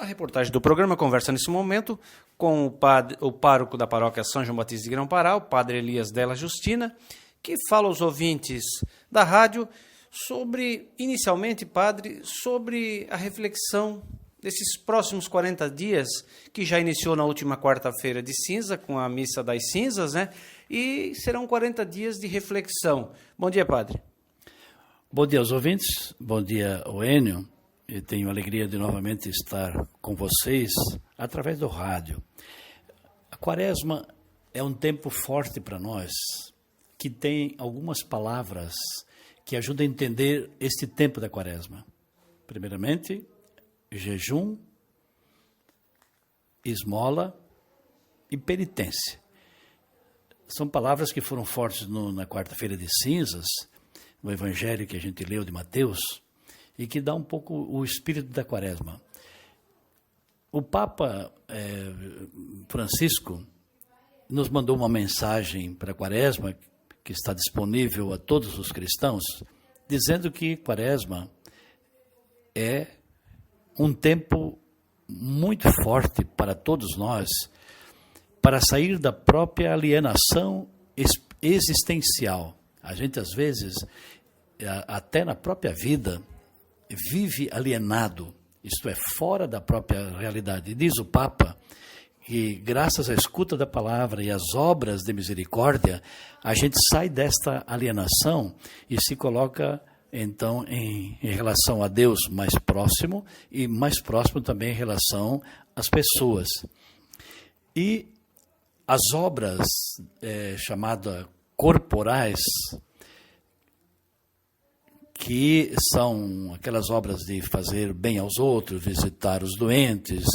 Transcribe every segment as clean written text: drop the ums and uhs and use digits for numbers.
A reportagem do programa conversa nesse momento com o pároco da paróquia São João Batista de Grão-Pará, o padre Elias Della Justina, que fala aos ouvintes da rádio sobre, inicialmente, padre, sobre a reflexão desses próximos 40 dias, que já iniciou na última quarta-feira de cinza, com a Missa das Cinzas, né? E serão 40 dias de reflexão. Bom dia, padre. Bom dia aos ouvintes, bom dia, Enio. Eu tenho a alegria de novamente estar com vocês através do rádio. A Quaresma é um tempo forte para nós, que tem algumas palavras que ajudam a entender este tempo da Quaresma. Primeiramente, jejum, esmola e penitência. São palavras que foram fortes na quarta-feira de cinzas, no Evangelho que a gente leu de Mateus, e que dá um pouco o espírito da Quaresma. O Papa Francisco nos mandou uma mensagem para a Quaresma, que está disponível a todos os cristãos, dizendo que Quaresma é um tempo muito forte para todos nós, para sair da própria alienação existencial. A gente, às vezes, até na própria vida, vive alienado, isto é, fora da própria realidade. Diz o Papa que, graças à escuta da palavra e às obras de misericórdia, a gente sai desta alienação e se coloca, então, em relação a Deus mais próximo e mais próximo também em relação às pessoas. E as obras chamadas corporais, que são aquelas obras de fazer bem aos outros, visitar os doentes,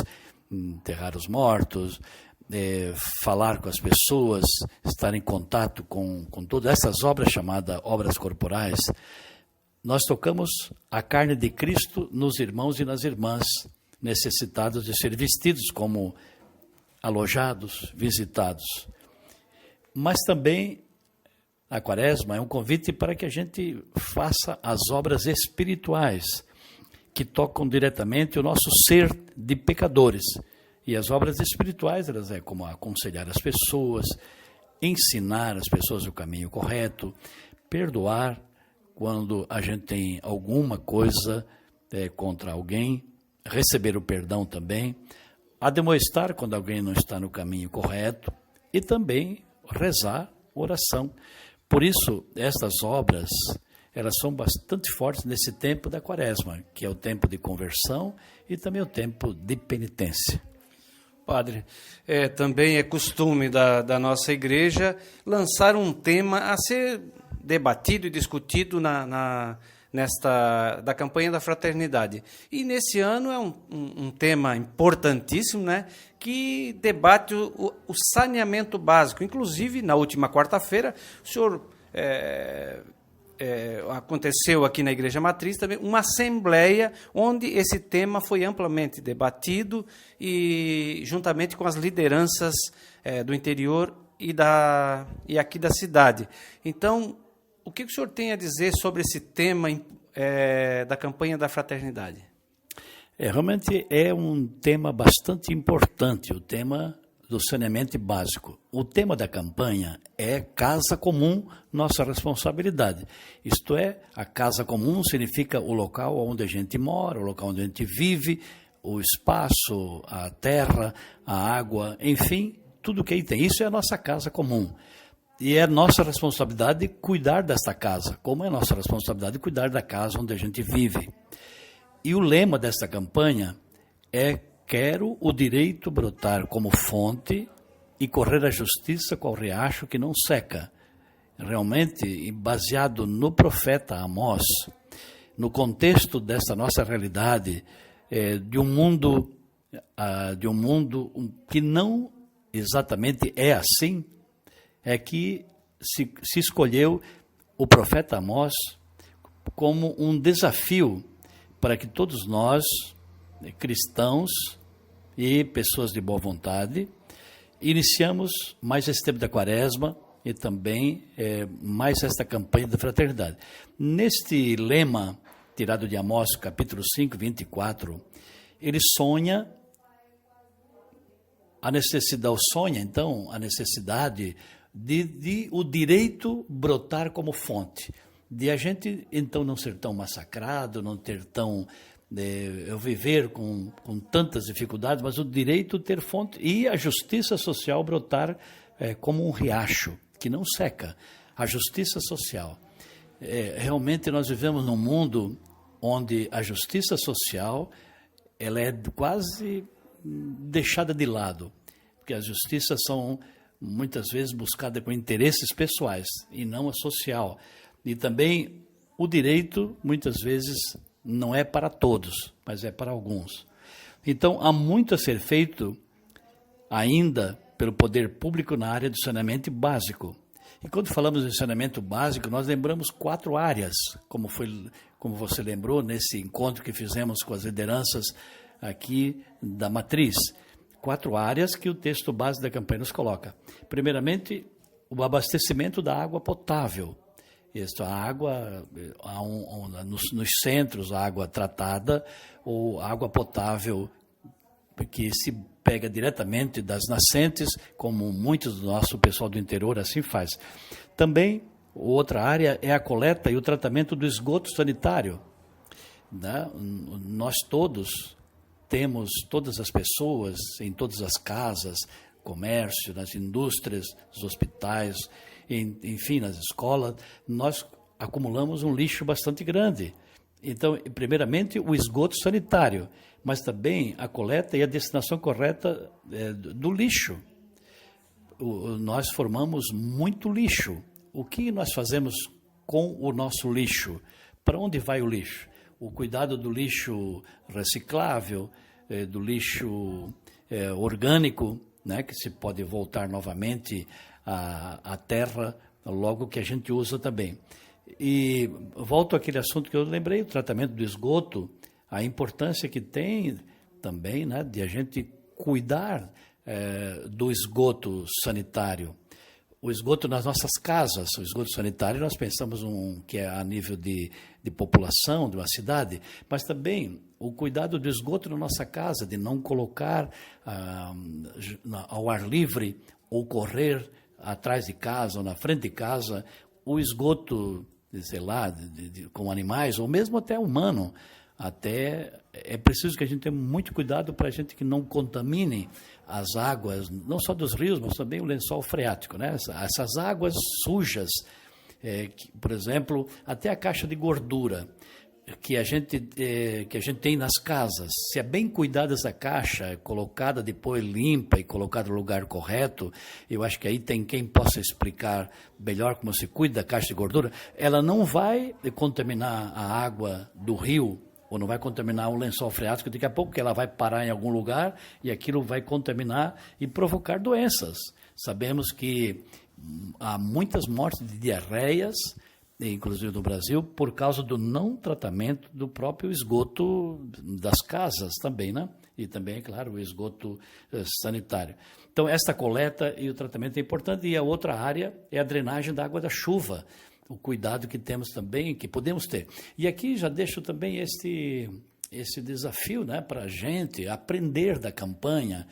enterrar os mortos, falar com as pessoas, estar em contato com todas essas obras chamadas obras corporais. Nós tocamos a carne de Cristo nos irmãos e nas irmãs necessitados de ser vestidos como alojados, visitados. Mas também a Quaresma é um convite para que a gente faça as obras espirituais que tocam diretamente o nosso ser de pecadores. E as obras espirituais, elas é como aconselhar as pessoas, ensinar as pessoas o caminho correto, perdoar quando a gente tem alguma coisa contra alguém, receber o perdão também, admoestar quando alguém não está no caminho correto e também rezar oração. Por isso, estas obras, elas são bastante fortes nesse tempo da Quaresma, que é o tempo de conversão e também o tempo de penitência. Padre, também é costume da nossa igreja lançar um tema a ser debatido e discutido da campanha da fraternidade. E nesse ano é um tema importantíssimo, né, que debate o saneamento básico. Inclusive, na última quarta-feira, o senhor aconteceu aqui na Igreja Matriz também uma assembleia onde esse tema foi amplamente debatido e juntamente com as lideranças do interior e aqui da cidade. Então, o que o senhor tem a dizer sobre esse tema da campanha da fraternidade? Realmente é um tema bastante importante, o tema do saneamento básico. O tema da campanha é casa comum, nossa responsabilidade. Isto é, a casa comum significa o local onde a gente mora, o local onde a gente vive, o espaço, a terra, a água, enfim, tudo que aí tem. Isso é a nossa casa comum. E é nossa responsabilidade cuidar desta casa, como é nossa responsabilidade cuidar da casa onde a gente vive. E o lema desta campanha é: quero o direito brotar como fonte e correr a justiça qual riacho que não seca. Realmente, baseado no profeta Amós, no contexto dessa nossa realidade, de um mundo que não exatamente é assim, é que se escolheu o profeta Amós como um desafio para que todos nós, cristãos e pessoas de boa vontade, iniciamos mais esse tempo da Quaresma e também mais esta campanha da fraternidade. Neste lema tirado de Amós, capítulo 5, 24, ele sonha a necessidade de o direito brotar como fonte, de a gente então não ser tão massacrado, não ter tão eu viver com tantas dificuldades, mas o direito ter fonte e a justiça social brotar como um riacho que não seca. A justiça social. Realmente nós vivemos num mundo onde a justiça social ela é quase deixada de lado, porque as justiças são muitas vezes buscadas com interesses pessoais e não a social. E também o direito muitas vezes não é para todos, mas é para alguns. Então há muito a ser feito ainda pelo poder público na área do saneamento básico. E quando falamos de saneamento básico, nós lembramos 4 áreas, como você lembrou nesse encontro que fizemos com as lideranças aqui da Matriz. 4 áreas que o texto base da campanha nos coloca. Primeiramente, o abastecimento da água potável. A água, nos centros, a água tratada ou água potável que se pega diretamente das nascentes, como muitos do nosso pessoal do interior assim faz. Também, outra área é a coleta e o tratamento do esgoto sanitário. Né? Nós todos temos, todas as pessoas, em todas as casas, comércio, nas indústrias, nos hospitais, enfim, nas escolas, nós acumulamos um lixo bastante grande. Então, primeiramente, o esgoto sanitário, mas também a coleta e a destinação correta do lixo. Nós formamos muito lixo. O que nós fazemos com o nosso lixo? Para onde vai o lixo? O cuidado do lixo reciclável, do lixo orgânico, né, que se pode voltar novamente à terra, logo que a gente usa também. E volto àquele assunto que eu lembrei, o tratamento do esgoto, a importância que tem também, né, de a gente cuidar do esgoto sanitário. O esgoto nas nossas casas, o esgoto sanitário, nós pensamos que é a nível de população de uma cidade, mas também o cuidado do esgoto na nossa casa, de não colocar ao ar livre ou correr atrás de casa ou na frente de casa o esgoto, sei lá, com animais ou mesmo até humano. Até é preciso que a gente tenha muito cuidado para a gente que não contamine as águas, não só dos rios, mas também o lençol freático, né? Essas águas sujas, por exemplo, até a caixa de gordura que a gente tem nas casas, se é bem cuidada essa caixa, colocada depois limpa e colocada no lugar correto, eu acho que aí tem quem possa explicar melhor como se cuida da caixa de gordura, ela não vai contaminar a água do rio, ou não vai contaminar o lençol freático, daqui a pouco que ela vai parar em algum lugar e aquilo vai contaminar e provocar doenças. Sabemos que há muitas mortes de diarreias, inclusive no Brasil, por causa do não tratamento do próprio esgoto das casas também, né? E também, é claro, o esgoto sanitário. Então, esta coleta e o tratamento é importante. E a outra área é a drenagem da água da chuva, o cuidado que temos também, que podemos ter. E aqui já deixo também esse desafio, né, para a gente aprender da campanha,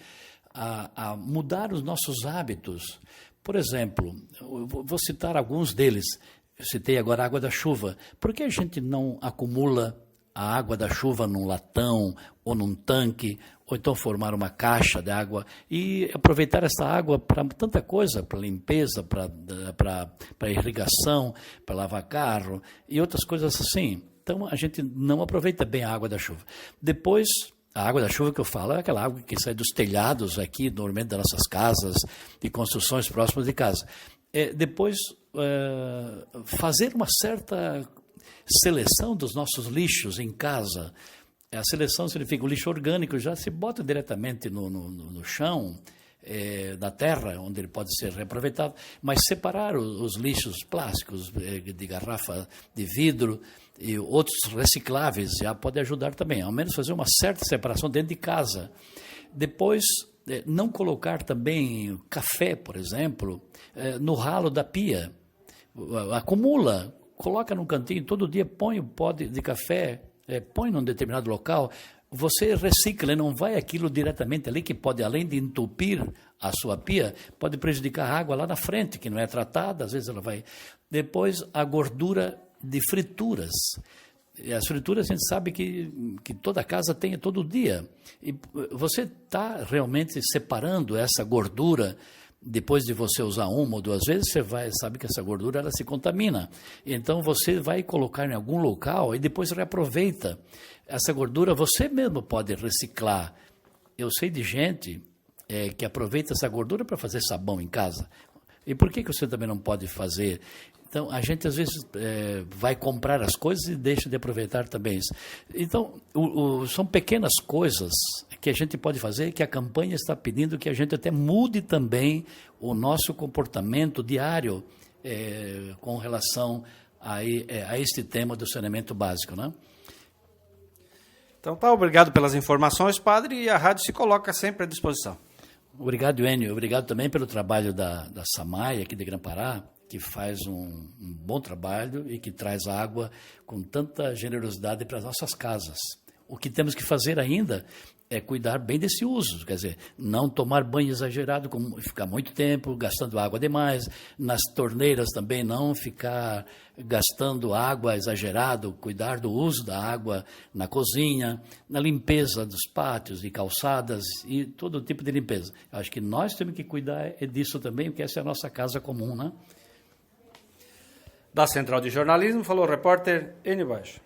a mudar os nossos hábitos. Por exemplo, eu vou citar alguns deles. Eu citei agora a água da chuva. Por que a gente não acumula a água da chuva num latão ou num tanque, ou então formar uma caixa de água e aproveitar essa água para tanta coisa, para limpeza, para irrigação, para lavar carro e outras coisas assim. Então, a gente não aproveita bem a água da chuva. Depois, a água da chuva que eu falo é aquela água que sai dos telhados aqui, normalmente das nossas casas, de construções próximas de casa. Depois, fazer uma certa seleção dos nossos lixos em casa. A seleção significa o lixo orgânico já se bota diretamente no chão, na terra, onde ele pode ser reaproveitado, mas separar os lixos plásticos, de garrafa de vidro e outros recicláveis já pode ajudar também, ao menos fazer uma certa separação dentro de casa. Depois, não colocar também café, por exemplo, no ralo da pia. Acumula, coloca num cantinho, todo dia põe o pó de café, põe num determinado local, você recicla, não vai aquilo diretamente ali, que pode, além de entupir a sua pia, pode prejudicar a água lá na frente, que não é tratada, às vezes ela vai... Depois, a gordura de frituras. E as frituras a gente sabe que toda casa tem todo dia. E você está realmente separando essa gordura. Depois de você usar uma ou duas vezes, você sabe que essa gordura ela se contamina. Então você vai colocar em algum local e depois reaproveita. Essa gordura você mesmo pode reciclar. Eu sei de gente que aproveita essa gordura para fazer sabão em casa. E por que você também não pode fazer? Então, a gente às vezes vai comprar as coisas e deixa de aproveitar também isso. Então, são pequenas coisas que a gente pode fazer, que a campanha está pedindo que a gente até mude também o nosso comportamento diário com relação a este tema do saneamento básico, né? Então tá, obrigado pelas informações, padre, e a rádio se coloca sempre à disposição. Obrigado, Enio. Obrigado também pelo trabalho da SAMAI aqui de Grã-Pará, que faz um bom trabalho e que traz água com tanta generosidade para as nossas casas. O que temos que fazer ainda é cuidar bem desse uso, quer dizer, não tomar banho exagerado, ficar muito tempo gastando água demais, nas torneiras também não ficar gastando água exagerado, cuidar do uso da água na cozinha, na limpeza dos pátios e calçadas e todo tipo de limpeza. Acho que nós temos que cuidar disso também, porque essa é a nossa casa comum, né? Da Central de Jornalismo, falou o repórter Enio Baixo.